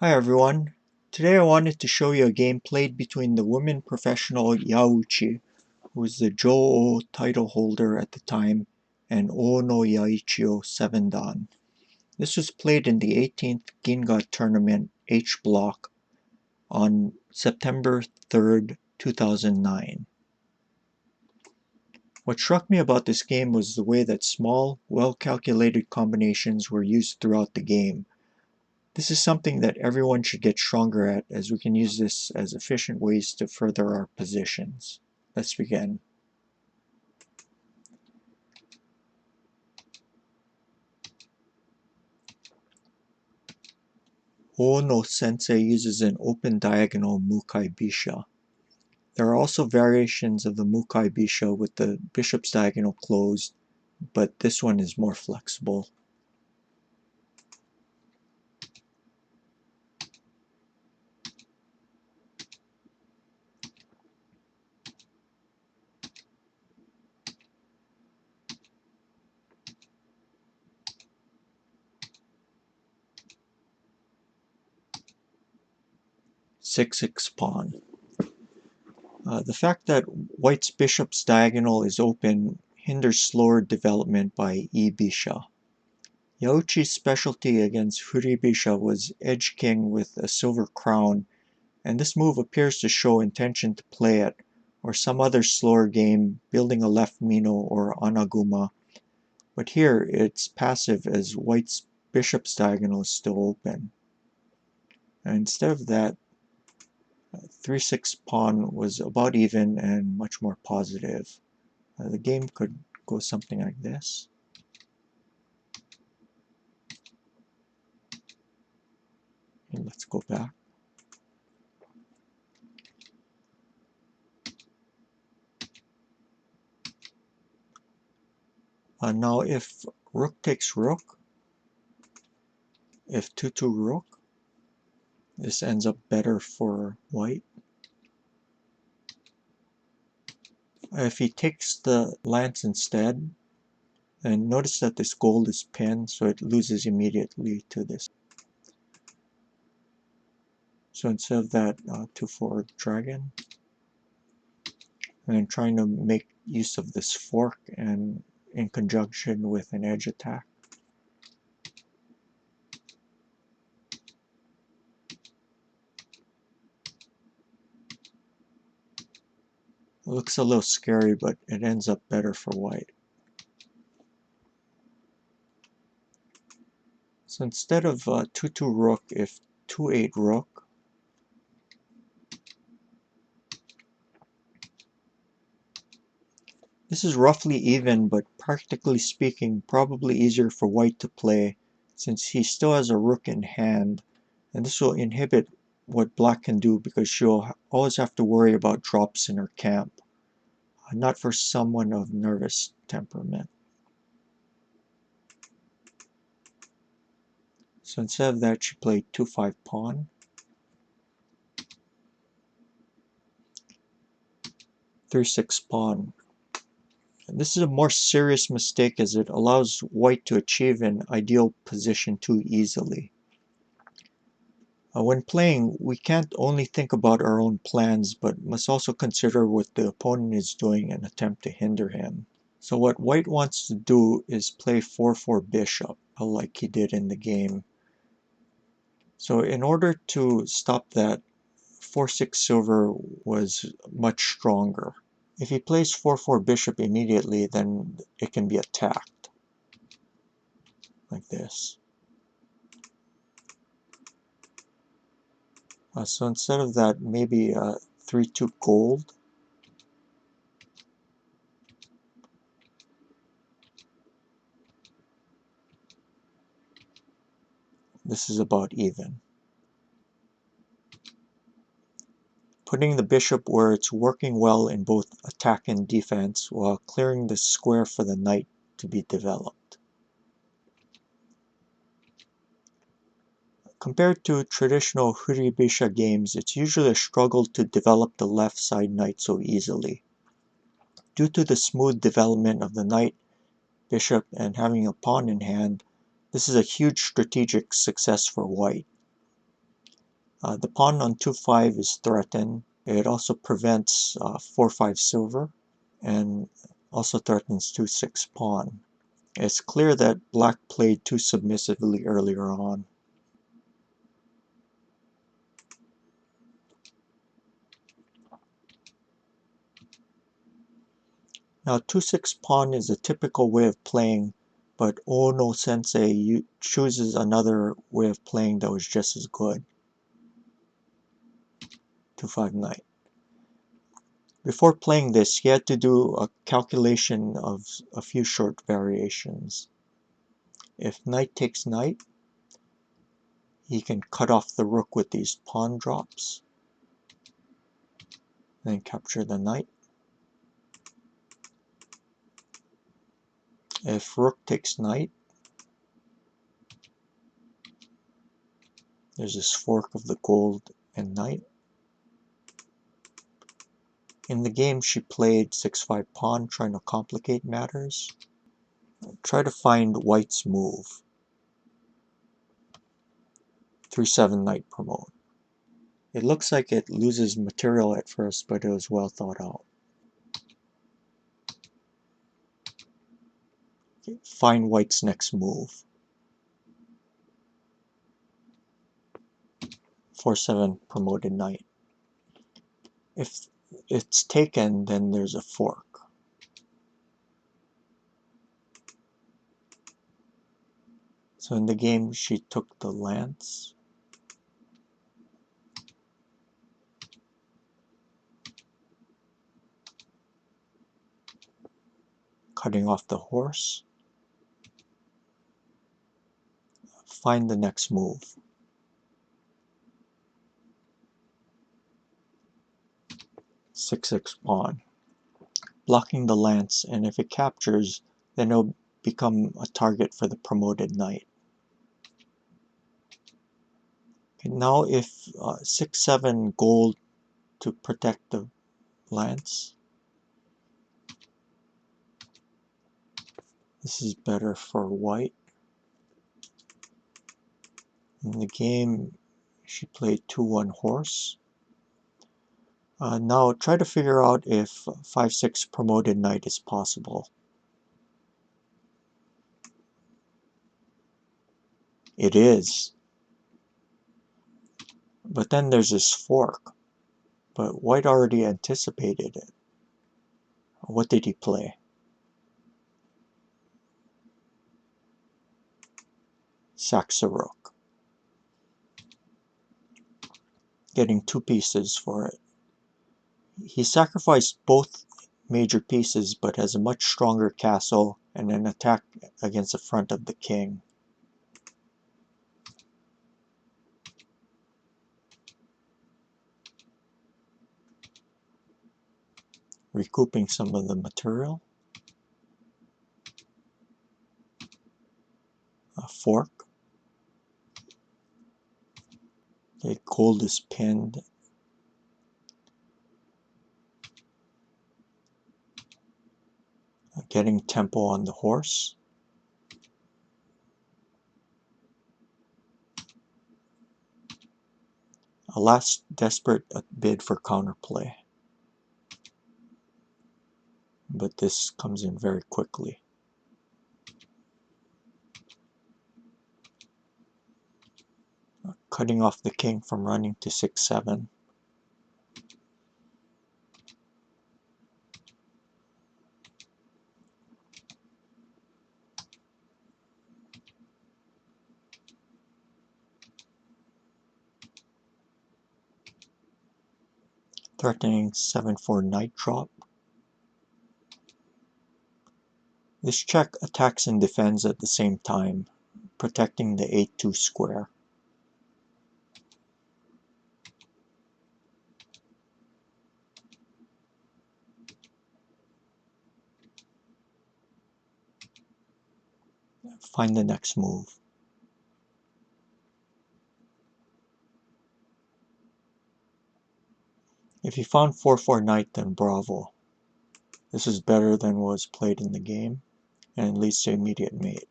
Hi everyone. Today I wanted to show you a game played between the women professional Yauchi, who was the Joou title holder at the time, and Ono Yaichio 7 Dan. This was played in the 18th Ginga Tournament H Block on September 3rd, 2009. What struck me about this game was the way that small, well-calculated combinations were used throughout the game. This is something that everyone should get stronger at, as we can use this as efficient ways to further our positions. Let's begin. Ono Sensei uses an open diagonal Mukai Bisha. There are also variations of the Mukai Bisha with the bishop's diagonal closed, but this one is more flexible. Six pawn. The fact that white's bishop's diagonal is open hinders slower development by E-Bisha. Yauchi's specialty against Furibisha was edge king with a silver crown, and this move appears to show intention to play it, or some other slower game building a left mino or anaguma, but here it's passive as white's bishop's diagonal is still open. And instead of that, 3-6 pawn was about even and much more positive. The game could go something like this. And let's go back. Now if rook takes rook, if 2-2 rook, this ends up better for white. If he takes the lance instead, then notice that this gold is pinned, so it loses immediately to this. So instead of that, 2-4 dragon, and then trying to make use of this fork and in conjunction with an edge attack. It looks a little scary, but it ends up better for white. So instead of 2-2 rook, if 2-8 rook, this is roughly even, but practically speaking, probably easier for white to play, since he still has a rook in hand, and this will inhibit what black can do because she'll always have to worry about drops in her camp. Not for someone of nervous temperament. So instead of that, she played 2-5 pawn. 3-6 pawn. And this is a more serious mistake as it allows white to achieve an ideal position too easily. When playing, we can't only think about our own plans, but must also consider what the opponent is doing and attempt to hinder him. So what white wants to do is play 4-4 bishop, like he did in the game. So in order to stop that, 4-6 silver was much stronger. If he plays 4-4 bishop immediately, then it can be attacked, like this. So instead of that, maybe 3-2 gold. This is about even. Putting the bishop where it's working well in both attack and defense, while clearing the square for the knight to be developed. Compared to traditional Furibisha games, it's usually a struggle to develop the left side knight so easily. Due to the smooth development of the knight, bishop, and having a pawn in hand, this is a huge strategic success for white. The pawn on 2-5 is threatened. It also prevents 4-5 silver and also threatens 2-6 pawn. It's clear that black played too submissively earlier on. Now 2-6 pawn is a typical way of playing, but Ono sensei chooses another way of playing that was just as good. 2-5 knight. Before playing this, he had to do a calculation of a few short variations. If knight takes knight, he can cut off the rook with these pawn drops, then capture the knight. If rook takes knight, there's this fork of the gold and knight. In the game, she played 6-5 pawn, trying to complicate matters. Try to find white's move. 3-7 knight promote. It looks like it loses material at first, but it was well thought out. Find white's next move. 4-7 promoted knight. If it's taken, then there's a fork. So in the game, she took the lance. Cutting off the horse. Find the next move. 6-6 pawn. Blocking the lance, and if it captures, then it'll become a target for the promoted knight. Okay, now if 6-7 gold to protect the lance. This is better for white. In the game, she played 2-1 horse. Now try to figure out if 5-6 promoted knight is possible. It is. But then there's this fork. But white already anticipated it. What did he play? Sacks a rook. Getting 2 pieces for it. He sacrificed both major pieces, but has a much stronger castle and an attack against the front of the king. Recouping some of the material. A fork. Okay, gold is pinned. Getting tempo on the horse. A last desperate bid for counterplay. But this comes in very quickly. Cutting off the king from running to 6-7. Threatening 7-4 knight drop. This check attacks and defends at the same time, protecting the 8-2 square. Find the next move. If you found 4-4 knight, then bravo. This is better than was played in the game, and leads to immediate mate.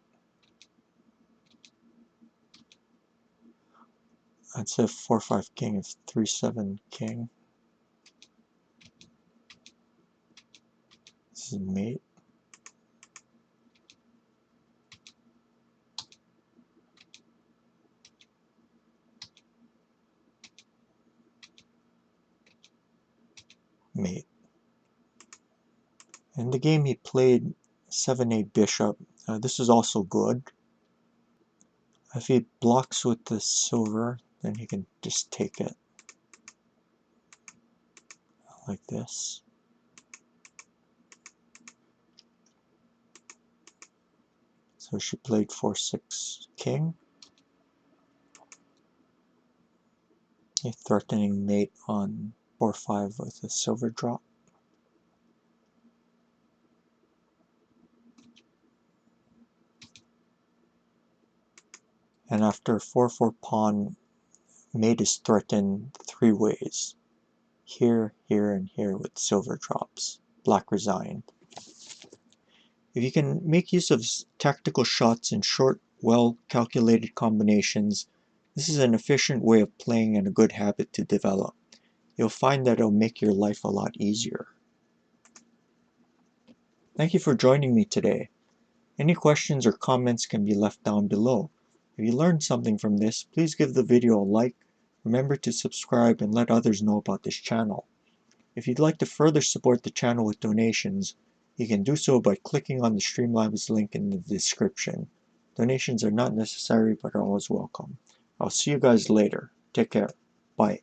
I'd say 4-5 king if 3-7 king. This is mate. Mate. In the game he played 7-8 bishop. This is also good. If he blocks with the silver, then he can just take it. Like this. So she played 4-6 king. A threatening mate on 4-5 with a silver drop. And after 4-4 pawn, mate is threatened 3 ways. Here, here, and here with silver drops. Black resigned. If you can make use of tactical shots in short, well-calculated combinations, this is an efficient way of playing and a good habit to develop. You'll find that it'll make your life a lot easier. Thank you for joining me today. Any questions or comments can be left down below. If you learned something from this, please give the video a like, remember to subscribe and let others know about this channel. If you'd like to further support the channel with donations, you can do so by clicking on the Streamlabs link in the description. Donations are not necessary but are always welcome. I'll see you guys later. Take care. Bye.